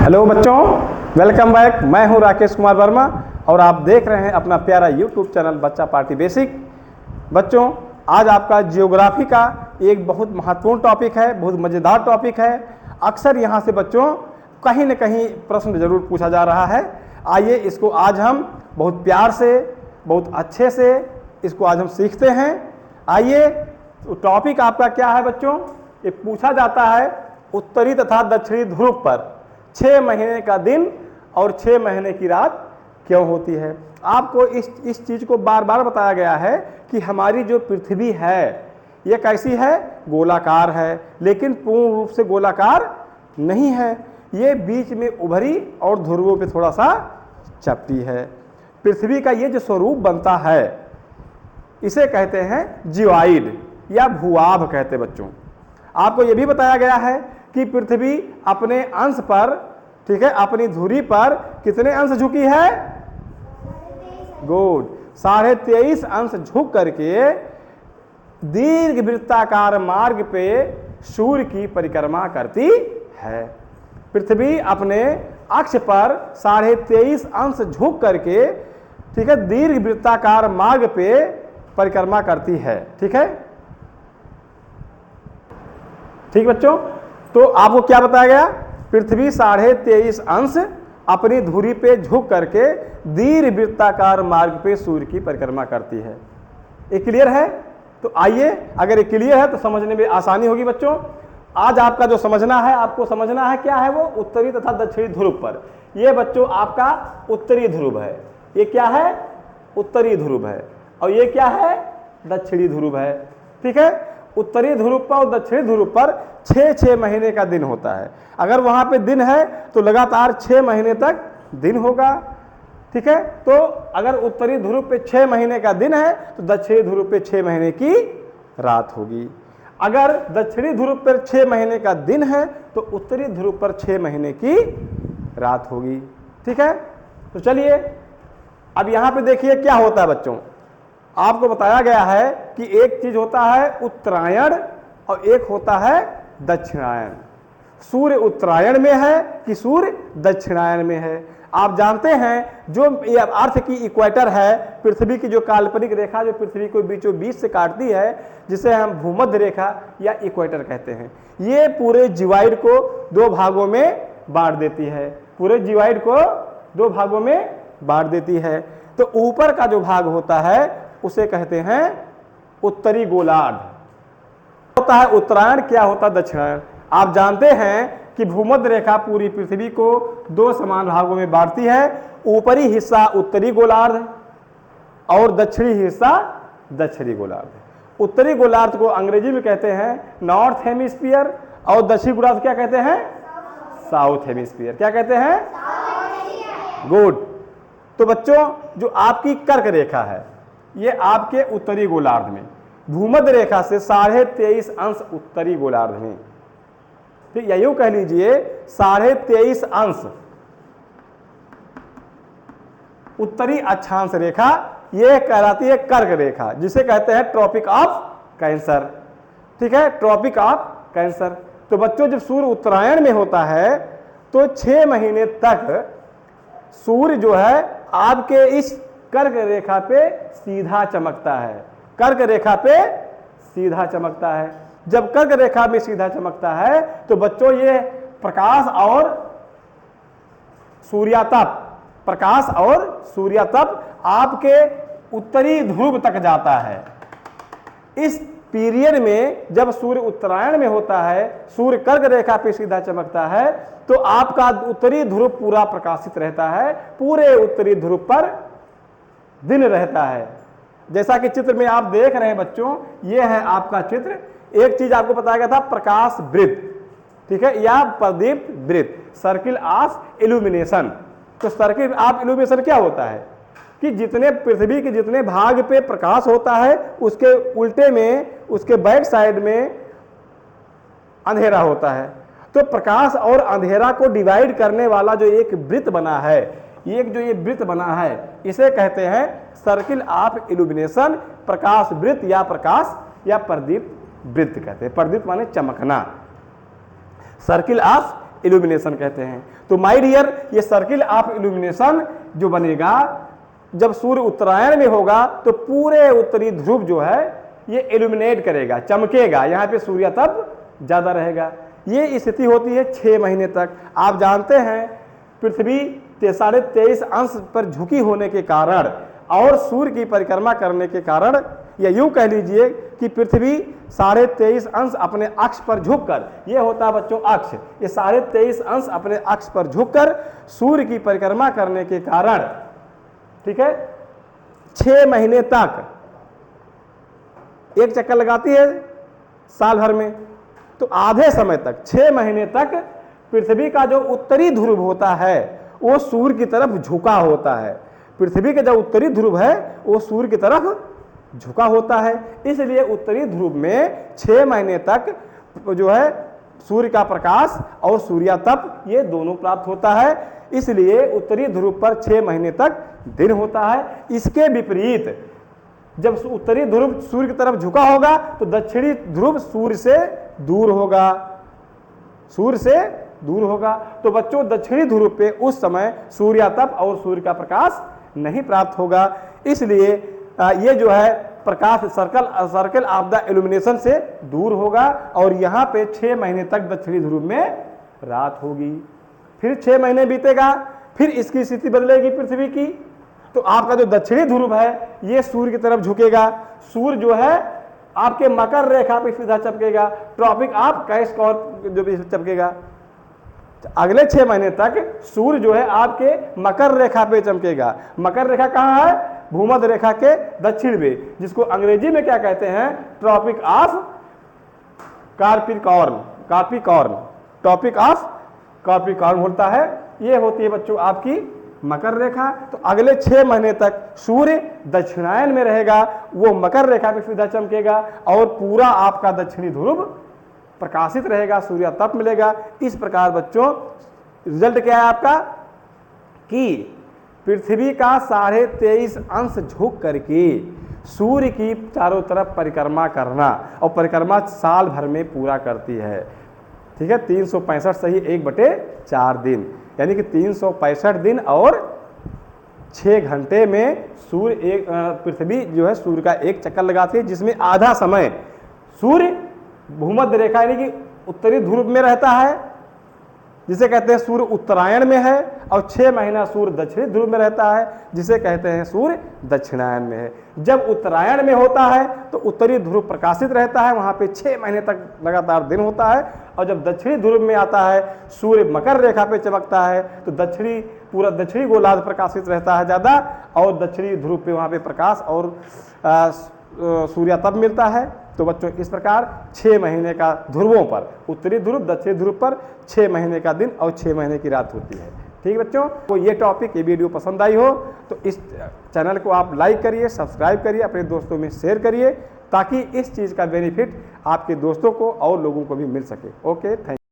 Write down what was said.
Hello बच्चों, welcome back. मैं हूं राकेश कुमार वर्मा और आप देख रहे हैं अपना प्यारा यूट्यूब चैनल बच्चा पार्टी बेसिक। बच्चों, आज आपका जियोग्राफी का एक बहुत महत्वपूर्ण टॉपिक है, बहुत मज़ेदार टॉपिक है। अक्सर यहाँ से बच्चों कहीं न कहीं प्रश्न जरूर पूछा जा रहा है। आइए इसको आज हम बहुत प्यार से, बहुत अच्छे से इसको आज हम सीखते हैं। आइए, टॉपिक आपका क्या है बच्चों? ये पूछा जाता है उत्तरी तथा दक्षिणी ध्रुव पर 6 महीने का दिन और 6 महीने की रात क्यों होती है। आपको इस चीज़ को बार बार बताया गया है कि हमारी जो पृथ्वी है ये कैसी है? गोलाकार है, लेकिन पूर्ण रूप से गोलाकार नहीं है। ये बीच में उभरी और ध्रुवों पे थोड़ा सा चपटी है। पृथ्वी का ये जो स्वरूप बनता है इसे कहते हैं जियोइड या भूआभ कहते हैं। बच्चों, आपको ये भी बताया गया है कि पृथ्वी अपने अंश पर, ठीक है, अपनी धुरी पर कितने अंश झुकी है? गुड, 23.5 अंश झुक करके दीर्घ वृत्ताकार मार्ग पे सूर्य की परिक्रमा करती है। पृथ्वी अपने अक्ष पर 23.5 अंश झुक करके, ठीक है, दीर्घ वृत्ताकार मार्ग पे परिक्रमा करती है। ठीक है, ठीक बच्चों, तो आपको क्या बताया गया? पृथ्वी 23.5 अंश अपनी धुरी पे झुक करके दीर्घ वृत्ताकार मार्ग पे सूर्य की परिक्रमा करती है। ये क्लियर है? तो आइए, अगर ये क्लियर है तो समझने में आसानी होगी बच्चों। आज आपका जो समझना है, आपको समझना है क्या है वो? उत्तरी तथा दक्षिणी ध्रुव पर। ये बच्चों आपका उत्तरी ध्रुव है। ये क्या है? उत्तरी ध्रुव है। और ये क्या है? दक्षिणी ध्रुव है। ठीक है, उत्तरी ध्रुव पर और दक्षिणी ध्रुव पर 6 महीने का दिन होता है। अगर वहां पे दिन है तो लगातार 6 महीने तक दिन होगा। ठीक है, तो अगर उत्तरी ध्रुव पे 6 महीने का दिन है तो दक्षिणी ध्रुव पे 6 महीने की रात होगी। अगर दक्षिणी ध्रुव पर 6 महीने का दिन है तो उत्तरी ध्रुव पर 6 महीने की रात होगी। ठीक है, तो चलिए अब यहां पे देखिए क्या होता है बच्चों। आपको बताया गया है कि एक चीज होता है उत्तरायण और एक होता है दक्षिणायन। सूर्य उत्तरायण में है कि सूर्य दक्षिणायन में है? आप जानते हैं जो अर्थ की इक्वेटर है, पृथ्वी की जो काल्पनिक रेखा जो पृथ्वी को बीचों बीच से काटती है, जिसे हम भूमध्य रेखा या इक्वेटर कहते हैं, ये पूरे जियोइड को 2 भागों में बांट देती है। पूरे जियोइड को 2 भागों में बांट देती है। तो ऊपर का जो भाग होता है उसे कहते हैं उत्तरी गोलार्ध। होता है उत्तरायण, क्या होता है दक्षिणायन। आप जानते हैं कि भूमध्य रेखा पूरी पृथ्वी को 2 समान भागों में बांटती है। ऊपरी हिस्सा उत्तरी गोलार्ध और दक्षिणी हिस्सा दक्षिणी गोलार्ध। उत्तरी गोलार्ध को अंग्रेजी में कहते हैं नॉर्थ हेमिस्फीयर और दक्षिणी गोलार्ध क्या कहते हैं? South hemisphere. क्या कहते हैं? गुड। तो बच्चों, जो आपकी कर्क रेखा है ये आपके उत्तरी गोलार्ध में, भूमध्य रेखा से 23.5 अंश उत्तरी गोलार्ध में, ठीक, या यूं कह लीजिए 23.5 अंश उत्तरी अक्षांश रेखा ये कहलाती है कर्क रेखा, जिसे कहते हैं ट्रॉपिक ऑफ कैंसर। ठीक है, ट्रॉपिक ऑफ कैंसर। तो बच्चों, जब सूर्य उत्तरायण में होता है तो 6 महीने तक सूर्य जो है आपके इस कर्क रेखा पे सीधा चमकता है। कर्क रेखा पे सीधा चमकता है। जब कर्क रेखा में सीधा चमकता है तो बच्चों ये प्रकाश और सूर्यातप, प्रकाश और सूर्यातप आपके उत्तरी ध्रुव तक जाता है। इस पीरियड में जब सूर्य उत्तरायण में होता है, सूर्य कर्क रेखा पे सीधा चमकता है, तो आपका उत्तरी ध्रुव पूरा प्रकाशित रहता है। पूरे उत्तरी ध्रुव पर दिन रहता है। जैसा कि चित्र में आप देख रहे हैं बच्चों, ये है आपका चित्र। एक चीज आपको बताया गया था, प्रकाश वृत्त, ठीक है, या प्रदीप्त वृत्त, सर्किल ऑफ इल्यूमिनेशन। तो सर्किल ऑफ इल्यूमिनेशन क्या होता है कि जितने पृथ्वी के जितने भाग पे प्रकाश होता है उसके उल्टे में, उसके बैक साइड में अंधेरा होता है। तो प्रकाश और अंधेरा को डिवाइड करने वाला जो एक वृत्त बना है, एक जो ये वृत्त बना है, इसे कहते हैं सर्किल ऑफ इल्यूमिनेशन, प्रकाश वृत्त या प्रकाश या प्रदीप्त वृत्त कहते हैं। प्रदीप्त माने चमकना। सर्किल ऑफ इल्यूमिनेशन कहते हैं। तो माय डियर, ये सर्किल ऑफ इल्यूमिनेशन जो बनेगा जब सूर्य उत्तरायण में होगा तो पूरे उत्तरी ध्रुव जो है ये इल्यूमिनेट करेगा, चमकेगा, यहाँ पे सूर्य तप ज्यादा रहेगा। ये स्थिति होती है 6 महीने तक। आप जानते हैं पृथ्वी 23.5 अंश पर झुकी होने के कारण और सूर्य की परिक्रमा करने के कारण, या यूं कह लीजिए कि पृथ्वी 23.5 अंश अपने अक्ष पर झुककर, ये होता है बच्चों अक्ष, ये 23.5 अंश अपने अक्ष पर झुककर सूर्य की परिक्रमा करने के कारण, ठीक है, 6 महीने तक एक चक्कर लगाती है साल भर में। तो आधे समय तक 6 महीने तक पृथ्वी का जो उत्तरी ध्रुव होता है वो सूर्य की तरफ झुका होता है। पृथ्वी का जो उत्तरी ध्रुव है वो सूर्य की तरफ झुका होता है, इसलिए उत्तरी ध्रुव में 6 महीने तक जो है सूर्य का प्रकाश और सूर्यातप ये दोनों प्राप्त होता है। इसलिए उत्तरी ध्रुव पर 6 महीने तक दिन होता है। इसके विपरीत जब उत्तरी ध्रुव सूर्य की तरफ झुका होगा तो दक्षिणी ध्रुव सूर्य से दूर होगा, सूर्य से दूर होगा। तो बच्चों दक्षिणी ध्रुव पे उस समय सूर्यातप और सूर्य का प्रकाश नहीं प्राप्त होगा। इसलिए ये जो है प्रकाश सर्कल ऑफ द इल्यूमिनेशन से दूर होगा और यहाँ पे 6 महीने तक दक्षिणी ध्रुव में रात होगी। फिर 6 महीने बीतेगा, फिर इसकी स्थिति बदलेगी पृथ्वी की। तो आपका जो दक्षिणी ध्रुव है ये सूर्य की तरफ झुकेगा, सूर्य जो है आपके मकर रेखा पे सीधा चमकेगा, ट्रॉपिक ऑफ कैप्रिकॉर्न जो भी चमकेगा। अगले 6 महीने तक सूर्य जो है आपके मकर रेखा पे चमकेगा। मकर रेखा कहाँ है? भूमध्य रेखा के दक्षिण में, जिसको अंग्रेजी में क्या कहते हैं? Tropic of Capricorn, topic of Capricorn होता है। ये होती है बच्चों आपकी मकर रेखा। तो अगले 6 महीने तक सूर्य दक्षिणायन में रहेगा, वो मकर रेखा पे सीधा चमकेगा और पूरा आपका दक्षिणी ध्रुव प्रकाशित रहेगा, सूर्यातप मिलेगा। इस प्रकार बच्चों रिजल्ट क्या है आपका कि पृथ्वी का 23.5 अंश झुक करके सूर्य की चारों तरफ परिक्रमा करना, और परिक्रमा साल भर में पूरा करती है, ठीक है। 365 सही 1/4 दिन, यानी कि 365 दिन और 6 घंटे में सूर्य पृथ्वी जो है सूर्य का एक चक्कर लगाती है, जिसमें आधा समय सूर्य भूमध्य रेखा यानी कि उत्तरी ध्रुव में रहता है, जिसे कहते हैं सूर्य उत्तरायण में है, और 6 महीना सूर्य दक्षिणी ध्रुव में रहता है, जिसे कहते हैं सूर्य दक्षिणायन में है। जब उत्तरायण में होता है तो उत्तरी ध्रुव प्रकाशित रहता है, वहाँ पे 6 महीने तक लगातार दिन होता है, और जब दक्षिणी ध्रुव में आता है सूर्य मकर रेखा पे चमकता है तो पूरा दक्षिणी गोलार्ध प्रकाशित रहता है ज़्यादा, और दक्षिणी ध्रुव पे वहाँ पे प्रकाश और सूर्यातप मिलता है। तो बच्चों इस प्रकार 6 महीने का ध्रुवों पर, उत्तरी ध्रुव दक्षिणी ध्रुव पर 6 महीने का दिन और 6 महीने की रात होती है। ठीक बच्चों, तो ये टॉपिक, ये वीडियो पसंद आई हो तो इस चैनल को आप लाइक करिए, सब्सक्राइब करिए, अपने दोस्तों में शेयर करिए, ताकि इस चीज़ का बेनिफिट आपके दोस्तों को और लोगों को भी मिल सके। Okay, thank you.